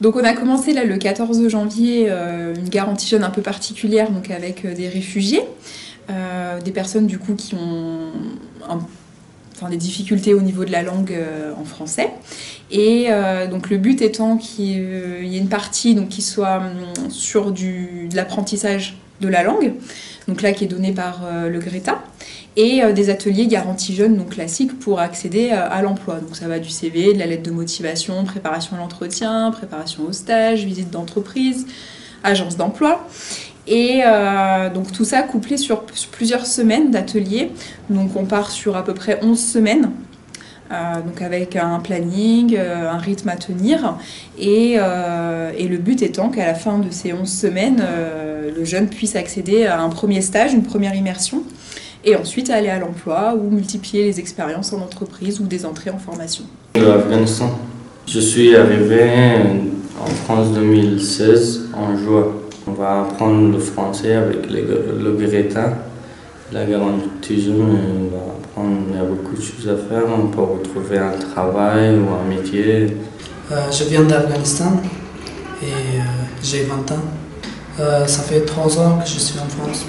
Donc on a commencé là le 14 janvier une garantie jeune un peu particulière, donc avec des réfugiés, des personnes du coup qui ont des difficultés au niveau de la langue en français. Et donc le but étant qu'il y ait une partie donc, qui soit sur de l'apprentissage de la langue, donc là qui est donnée par le Greta, et des ateliers garantie jeunes, donc classiques, pour accéder à l'emploi. Donc ça va du CV, de la lettre de motivation, préparation à l'entretien, préparation au stage, visite d'entreprise, agence d'emploi. Et donc tout ça couplé sur plusieurs semaines d'ateliers. Donc on part sur à peu près 11 semaines, donc avec un planning, un rythme à tenir. Et le but étant qu'à la fin de ces 11 semaines, le jeune puisse accéder à un premier stage, une première immersion, et ensuite aller à l'emploi ou multiplier les expériences en entreprise ou des entrées en formation. De l'Afghanistan. Je suis arrivé en France 2016 en juin. On va apprendre le français avec le Greta, la garantie jeune. On va apprendre, il y a beaucoup de choses à faire. On peut retrouver un travail ou un métier. Je viens d'Afghanistan et j'ai 20 ans. Ça fait 3 ans que je suis en France.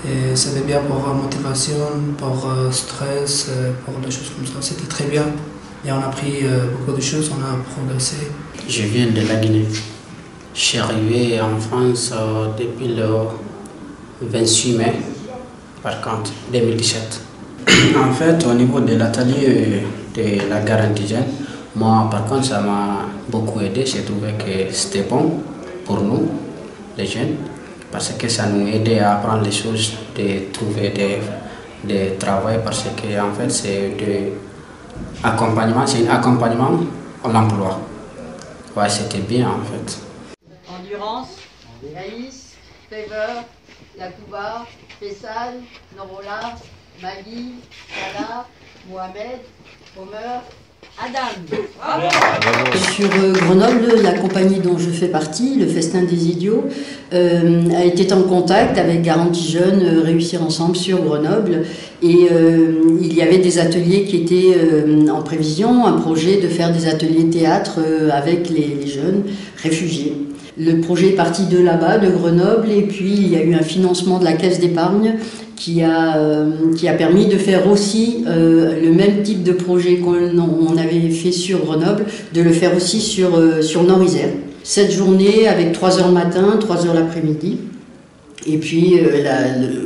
Et c'était bien pour motivation, pour stress, pour des choses comme ça. C'était très bien. Et on a appris beaucoup de choses, on a progressé. Je viens de la Guinée. Je suis arrivé en France depuis le 28 mai, par contre, 2017. En fait, au niveau de l'atelier de la garantie jeune, moi, par contre, ça m'a beaucoup aidé. J'ai trouvé que c'était bon pour nous, les jeunes, parce que ça nous aidait à apprendre les choses, de trouver des travail, parce que en fait c'est un accompagnement à l'emploi. Ouais, c'était bien en fait. Endurance, Naïs, Fever, Yacouba, Faisal, Norola, Magui, Salah, Mohamed, Homer, Adam. Sur Grenoble, la compagnie dont je fais partie, le Festin des Idiots, a été en contact avec Garantie Jeunes, Réussir Ensemble sur Grenoble. Et il y avait des ateliers qui étaient en prévision, un projet de faire des ateliers théâtre avec les jeunes réfugiés. Le projet est parti de là-bas, de Grenoble, et puis il y a eu un financement de la Caisse d'épargne qui a permis de faire aussi le même type de projet qu'on avait fait sur Grenoble, de le faire aussi sur Nord-Isère. 7 journées avec 3 heures le matin, 3 heures l'après-midi. Et puis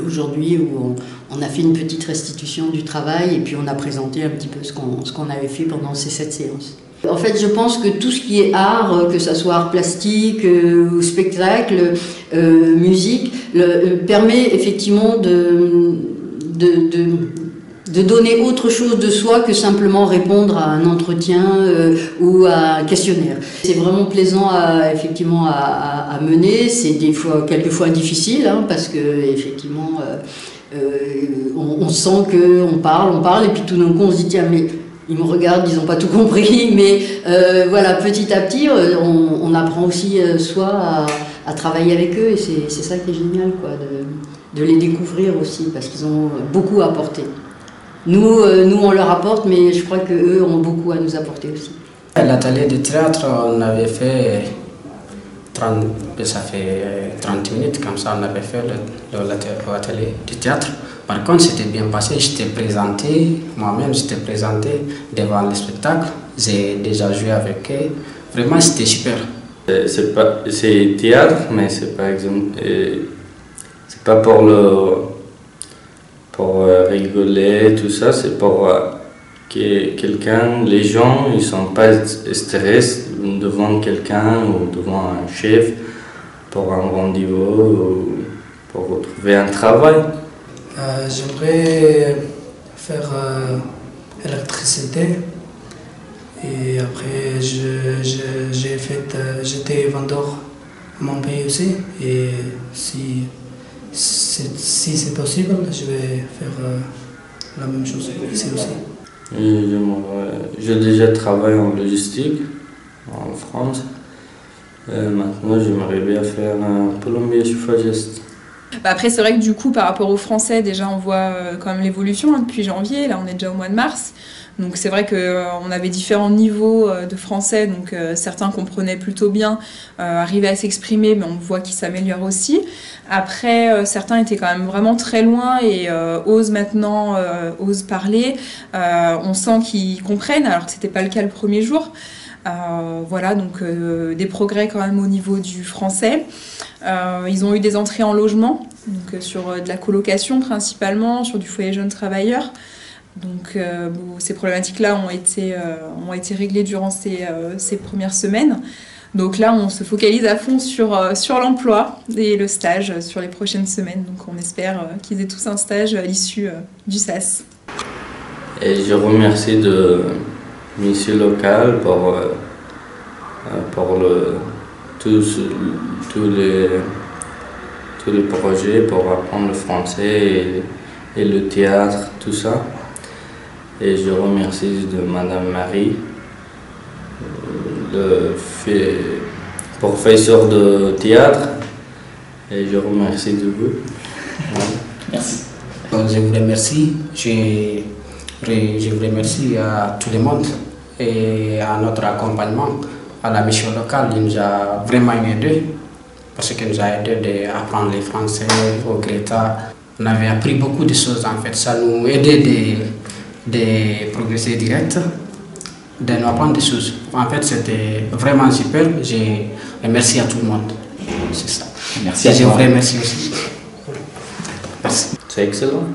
aujourd'hui, où on a fait une petite restitution du travail et puis on a présenté un petit peu ce qu'on avait fait pendant ces 7 séances. En fait, je pense que tout ce qui est art, que ce soit art plastique, ou spectacle, musique, permet effectivement de donner autre chose de soi que simplement répondre à un entretien ou à un questionnaire. C'est vraiment plaisant à mener. C'est quelquefois difficile, hein, parce que effectivement, on sent qu'on parle et puis tout d'un coup on se dit tiens mais ils me regardent, ils n'ont pas tout compris, mais voilà, petit à petit, on apprend aussi soi à travailler avec eux, et c'est ça qui est génial, quoi, de les découvrir aussi, parce qu'ils ont beaucoup à apporter. Nous, on leur apporte, mais je crois qu'eux ont beaucoup à nous apporter aussi. L'atelier de théâtre, on avait fait 30 minutes, comme ça on avait fait l'atelier de théâtre. Par contre, c'était bien passé, moi-même j'étais présenté devant le spectacle, j'ai déjà joué avec eux, vraiment c'était super. C'est théâtre, mais c'est pas exemple, c'est pas pour rigoler, tout ça, c'est pour que les gens, ils sont pas stressés devant quelqu'un ou devant un chef pour un rendez-vous ou pour retrouver un travail. J'aimerais faire électricité et après j'étais vendeur à mon pays aussi, et si c'est possible je vais faire la même chose ici aussi. J'ai déjà travaillé en logistique en France. Maintenant j'aimerais bien faire un plombier chauffagiste. Après, c'est vrai que du coup, par rapport aux Français, déjà, on voit quand même l'évolution hein, depuis janvier. Là, on est déjà au mois de mars. Donc c'est vrai qu'on avait différents niveaux de français, donc certains comprenaient plutôt bien, arrivaient à s'exprimer, mais on voit qu'ils s'améliorent aussi. Après, certains étaient quand même vraiment très loin et osent maintenant, osent parler. On sent qu'ils comprennent, alors que c'était pas le cas le premier jour. Voilà, donc des progrès quand même au niveau du français. Ils ont eu des entrées en logement, donc sur de la colocation principalement, sur du foyer jeune travailleur. Donc ces problématiques-là ont été réglées durant ces premières semaines. Donc là, on se focalise à fond sur l'emploi et le stage sur les prochaines semaines. Donc on espère qu'ils aient tous un stage à l'issue du SAS. Et je remercie de Monsieur Local pour tous les projets pour apprendre le français et le théâtre, tout ça. Et je remercie de Madame Marie, le professeur de théâtre, et je remercie de vous. Merci. Je vous remercie. Je vous remercie à tout le monde et à notre accompagnement, à la mission locale. Il nous a vraiment aidé parce qu'il nous a aidé à apprendre les français au Greta. On avait appris beaucoup de choses en fait. Ça nous aidait de progresser direct, de nous apprendre des choses. En fait, c'était vraiment super. Je remercie à tout le monde. C'est ça. Merci à toi. Je vous remercie aussi. C'est excellent.